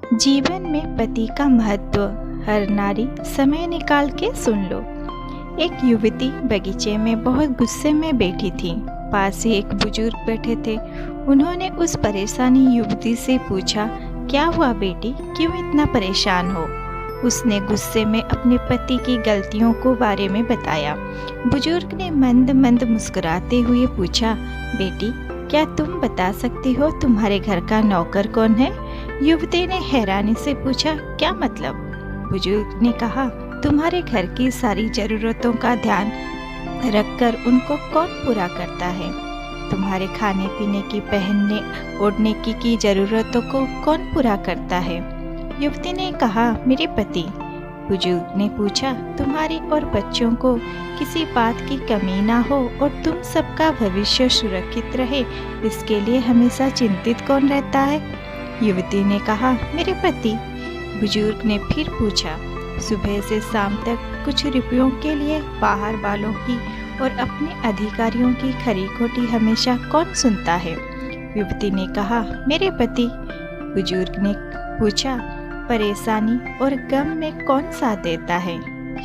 जीवन में पति का महत्व हर नारी समय निकाल के सुन लो। एक युवती बगीचे में बहुत गुस्से में बैठी थी। पास ही एक बुजुर्ग बैठे थे। उन्होंने उस परेशानी युवती से पूछा, क्या हुआ बेटी, क्यों इतना परेशान हो? उसने गुस्से में अपने पति की गलतियों को बारे में बताया। बुजुर्ग ने मंद मंद मुस्कुराते हुए पूछा, बेटी क्या तुम बता सकती हो तुम्हारे घर का नौकर कौन है? युवती ने हैरानी से पूछा, क्या मतलब? बुजुर्ग ने कहा, तुम्हारे घर की सारी जरूरतों का ध्यान रखकर उनको कौन पूरा करता है? तुम्हारे खाने पीने की, पहनने ओढ़ने की जरूरतों को कौन पूरा करता है? युवती ने कहा, मेरे पति। बुजुर्ग ने पूछा, तुम्हारी और बच्चों को किसी बात की कमी ना हो और तुम सबका भविष्य सुरक्षित रहे, इसके लिए हमेशा चिंतित कौन रहता है? युवती ने कहा, मेरे पति। बुजुर्ग ने फिर पूछा, सुबह से शाम तक कुछ रुपयों के लिए बाहर वालों की और अपने अधिकारियों की खरी खोटी हमेशा कौन सुनता है? युवती ने कहा, मेरे पति। बुजुर्ग ने पूछा, परेशानी और गम में कौन साथ देता है?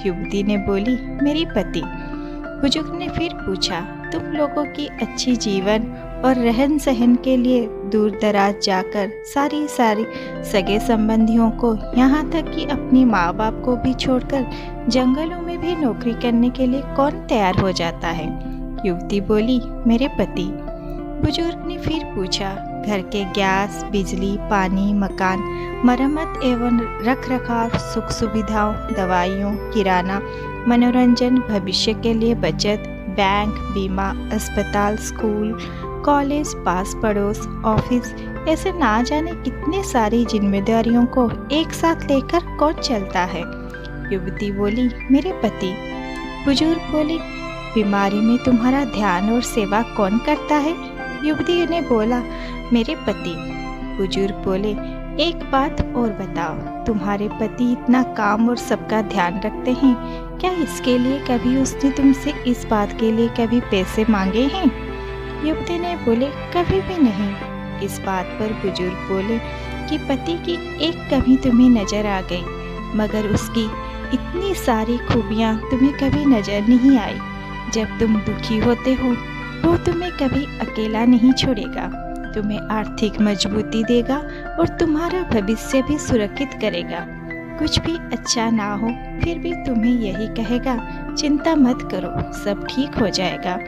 युवती ने बोली, मेरी पति। बुजुर्ग ने फिर पूछा, तुम लोगों की अच्छी जीवन और रहन सहन के लिए दूर दराज जाकर सारी सगे संबंधियों को, यहाँ तक कि अपनी माँ बाप को भी छोड़कर जंगलों में भी नौकरी करने के लिए कौन तैयार हो जाता है? युवती बोली, मेरे पति। बुजुर्ग ने फिर पूछा, घर के गैस, बिजली, पानी, मकान, मरम्मत एवं रख रखाव, सुख सुविधाओं, दवाइयों, किराना, मनोरंजन, भविष्य के लिए बचत, बैंक, बीमा, अस्पताल, स्कूल, कॉलेज, पास पड़ोस, ऑफिस, ऐसे ना जाने कितने सारी जिम्मेदारियों को एक साथ लेकर कौन चलता है? युवती बोली, मेरे पति। बुजुर्ग बोली, बीमारी में तुम्हारा ध्यान और सेवा कौन करता है? युवती ने बोला, मेरे पति। बुजुर्ग बोले, एक बात और बताओ, तुम्हारे पति इतना काम और सबका ध्यान रखते हैं, क्या इसके लिए कभी उसने तुमसे इस बात के लिए कभी पैसे मांगे हैं? युवती ने बोले, कभी भी नहीं। इस बात पर बुजुर्ग बोले कि पति की एक कमी तुम्हें नजर आ गई, मगर उसकी इतनी सारी खूबियाँ तुम्हें कभी नजर नहीं आई। जब तुम दुखी होते हो वो तुम्हें कभी अकेला नहीं छोड़ेगा, तुम्हें आर्थिक मजबूती देगा और तुम्हारा भविष्य भी सुरक्षित करेगा। कुछ भी अच्छा ना हो फिर भी तुम्हें यही कहेगा, चिंता मत करो, सब ठीक हो जाएगा।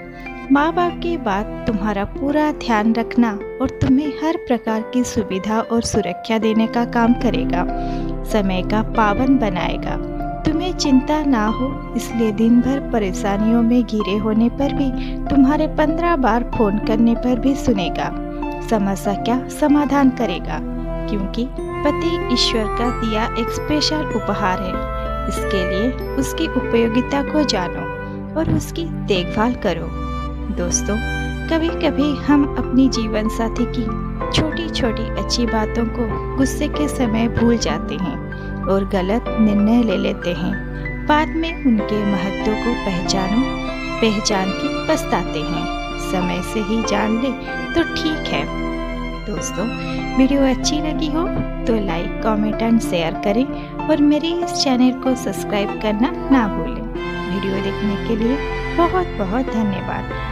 माँ बाप की बात तुम्हारा पूरा ध्यान रखना और तुम्हें हर प्रकार की सुविधा और सुरक्षा देने का काम करेगा, समय का पाबंद बनाएगा। तुम्हें चिंता ना हो इसलिए दिन भर परेशानियों में घिरे होने पर भी तुम्हारे 15 बार फोन करने पर भी सुनेगा, समस्या क्या समाधान करेगा, क्योंकि पति ईश्वर का दिया एक स्पेशल उपहार है। इसके लिए उसकी उपयोगिता को जानो और उसकी देखभाल करो। दोस्तों, कभी कभी हम अपनी जीवन साथी की छोटी छोटी अच्छी बातों को गुस्से के समय भूल जाते हैं और गलत निर्णय ले लेते हैं। बाद में उनके महत्व को पहचान के पछताते हैं। समय से ही जान ले तो ठीक है। दोस्तों, वीडियो अच्छी लगी हो तो लाइक, कमेंट एंड शेयर करें और मेरे इस चैनल को सब्सक्राइब करना ना भूलें। वीडियो देखने के लिए बहुत बहुत धन्यवाद।